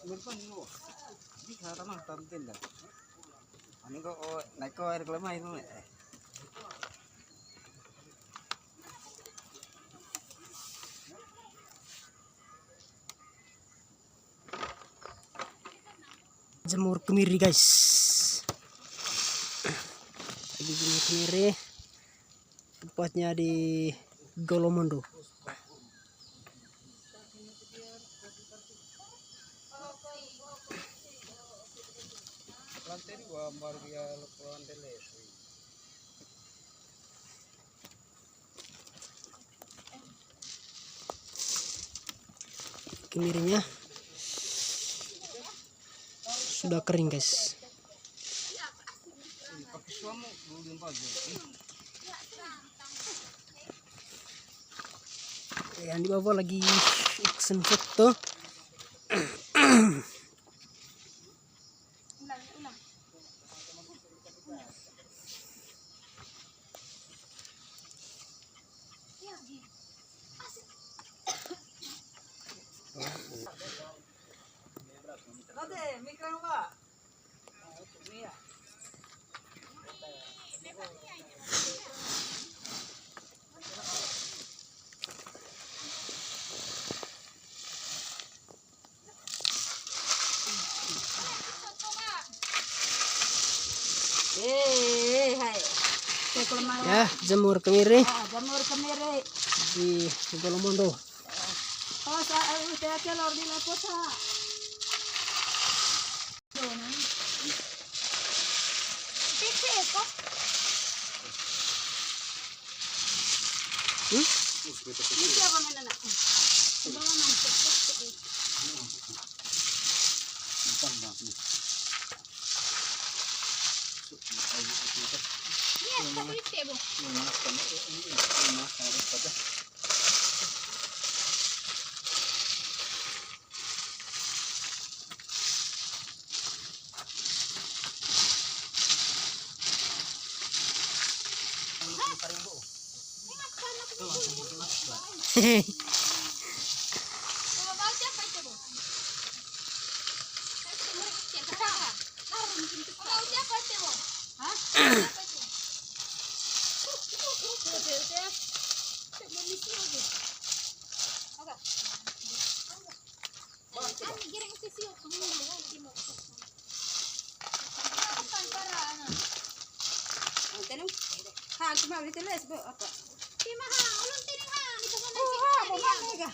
Berpan lo? Ini kata mah tamtin dah. Ani kok naik ke air kelemah itu. Jemur kemiri guys, lagi jemur kemiri, tepatnya di Golomondo. Kemirinya sudah kering guys. Yang di bawah lagi action foto. Ya, jemur kemiri. Jamur kemiri. Di Golomondo. Oh, saya telur di lapota. Ini siapa mana nak? Bawa nanti. Iya, tapi tebo. Hehehe. Hang cuma beli teles bu apa? Di mahal, ulun tiring hang, di sana Oh, mau mana?